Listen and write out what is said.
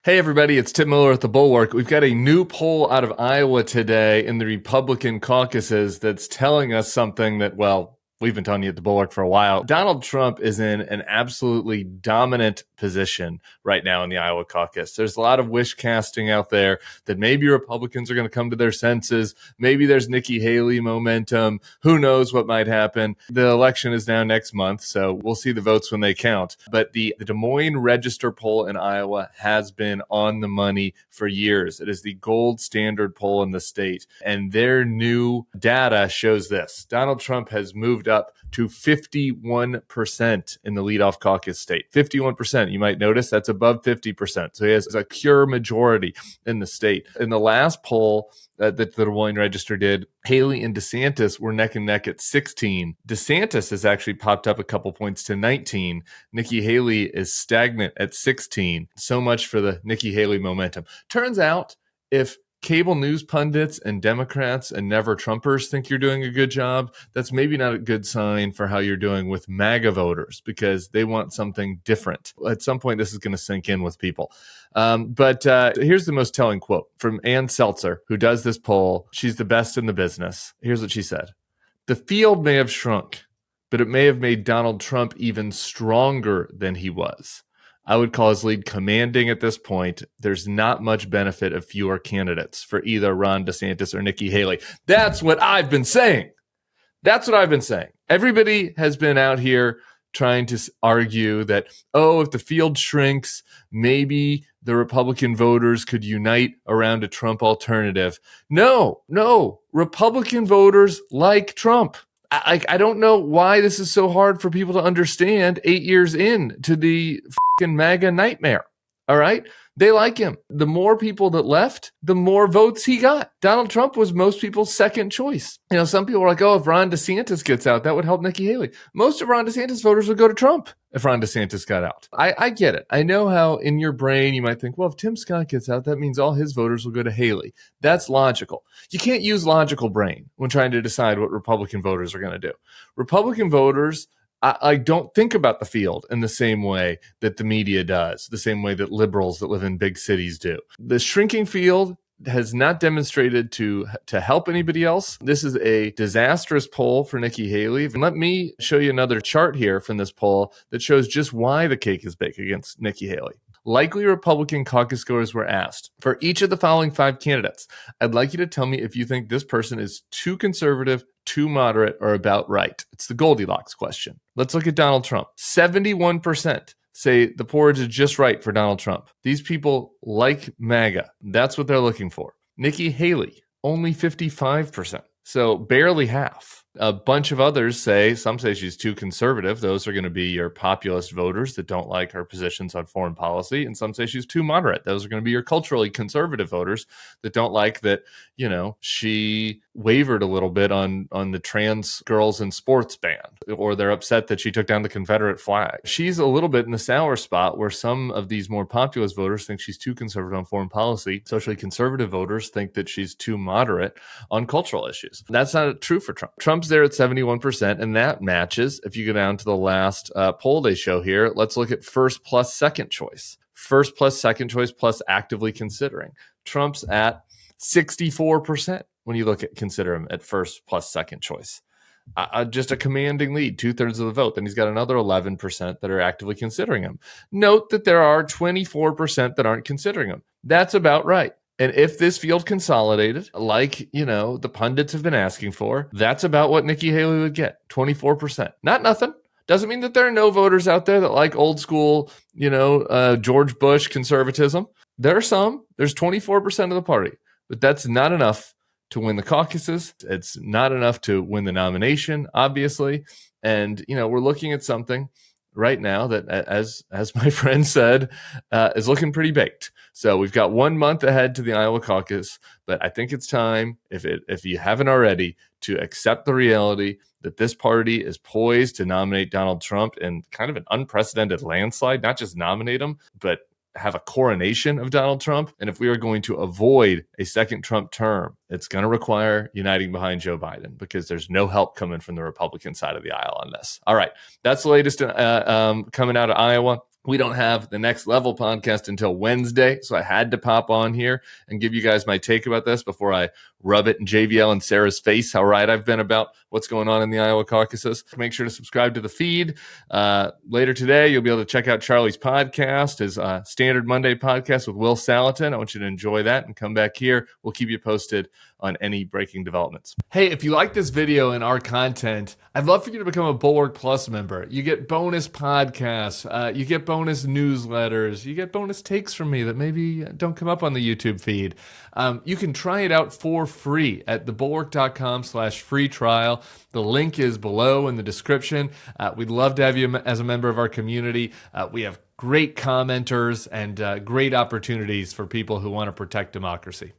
Hey, everybody, it's Tim Miller at the Bulwark. We've got a new poll out of Iowa today in the Republican caucuses that's telling us something that, well, we've been telling you at the Bulwark for a while. Donald Trump is in an absolutely dominant position right now in the Iowa caucus. There's a lot of wish casting out there that maybe Republicans are going to come to their senses. Maybe there's Nikki Haley momentum. Who knows what might happen? The election is now next month, so we'll see the votes when they count. But the Des Moines Register poll in Iowa has been on the money for years. It is the gold standard poll in the state. And their new data shows this. Donald Trump has moved up to 51% in the leadoff caucus state. 51%. You might notice that's above 50%. So he has a pure majority in the state. In the last poll that the Des Moines Register did, Haley and Desantis were neck and neck at 16. Desantis has actually popped up a couple points to 19. Nikki Haley is stagnant at 16. So much for the Nikki Haley momentum. Turns out, if cable news pundits and Democrats and never Trumpers think you're doing a good job, that's maybe not a good sign for how you're doing with MAGA voters, because they want something different. At some point, this is going to sink in with people. But here's the most telling quote from Seltzer, who does this poll. She's the best in the business. Here's what she said. "The field may have shrunk, but it may have made Donald Trump even stronger than he was. I would call his lead commanding at this point. There's not much benefit of fewer candidates for either Ron DeSantis or Nikki Haley." That's what I've been saying. Everybody has been out here trying to argue that, if the field shrinks, maybe the Republican voters could unite around a Trump alternative. No, Republican voters like Trump. I don't know why this is so hard for people to understand 8 years in to the fucking MAGA nightmare. All right? They like him. The more people that left, the more votes he got. Donald Trump was most people's second choice. Some people are like, if Ron DeSantis gets out, that would help Nikki Haley. Most of Ron DeSantis voters would go to Trump if Ron DeSantis got out. I get it. I know how in your brain you might think, if Tim Scott gets out, that means all his voters will go to Haley. That's logical. You can't use logical brain when trying to decide what Republican voters are going to do. Republican voters, I don't think about the field in the same way that the media does, the same way that liberals that live in big cities do. The shrinking field has not demonstrated to help anybody else. This is a disastrous poll for Nikki Haley. And let me show you another chart here from this poll that shows just why the cake is baked against Nikki Haley. Likely Republican caucus goers were asked, for each of the following 5 candidates, I'd like you to tell me if you think this person is too conservative, too moderate, or about right. It's the Goldilocks question. Let's look at Donald Trump. 71% say the porridge is just right for Donald Trump. These people like MAGA. That's what they're looking for. Nikki Haley, only 55%. So barely half. A bunch of others some say she's too conservative. Those are going to be your populist voters that don't like her positions on foreign policy. And some say she's too moderate. Those are going to be your culturally conservative voters that don't like that, she wavered a little bit on the trans girls in sports ban, or they're upset that she took down the Confederate flag. She's a little bit in the sour spot where some of these more populist voters think she's too conservative on foreign policy. Socially conservative voters think that she's too moderate on cultural issues. That's not true for Trump. Trump's there at 71%, and that matches. If you go down to the last poll they show here, let's look at first plus second choice. First plus second choice plus actively considering. Trump's at 64% when you consider him at first plus second choice. Just a commanding lead, 2/3 of the vote. Then he's got another 11% that are actively considering him. Note that there are 24% that aren't considering him. That's about right. And if this field consolidated, like, the pundits have been asking for, that's about what Nikki Haley would get, 24%. Not nothing. Doesn't mean that there are no voters out there that like old school, George Bush conservatism. There are some. There's 24% of the party. But that's not enough to win the caucuses. It's not enough to win the nomination, obviously. And, we're looking at something right now that, as my friend said, is looking pretty baked. So we've got 1 month ahead to the Iowa caucus, but I think it's time, if you haven't already, to accept the reality that this party is poised to nominate Donald Trump in kind of an unprecedented landslide, not just nominate him, but have a coronation of Donald Trump. And if we are going to avoid a second Trump term, it's going to require uniting behind Joe Biden, because there's no help coming from the Republican side of the aisle on this. All right. That's the latest coming out of Iowa. We don't have the Next Level podcast until Wednesday, so I had to pop on here and give you guys my take about this before I rub it in JVL and Sarah's face how right I've been about what's going on in the Iowa caucuses. Make sure to subscribe to the feed. Later today, you'll be able to check out Charlie's podcast, his Standard Monday podcast with Will Salatin. I want you to enjoy that and come back here. We'll keep you posted on any breaking developments. Hey, if you like this video and our content, I'd love for you to become a Bulwark Plus member. You get bonus podcasts, you get bonus newsletters, you get bonus takes from me that maybe don't come up on the YouTube feed. You can try it out for free at thebulwark.com/free trial. The link is below in the description. We'd love to have you as a member of our community. We have great commenters and great opportunities for people who want to protect democracy.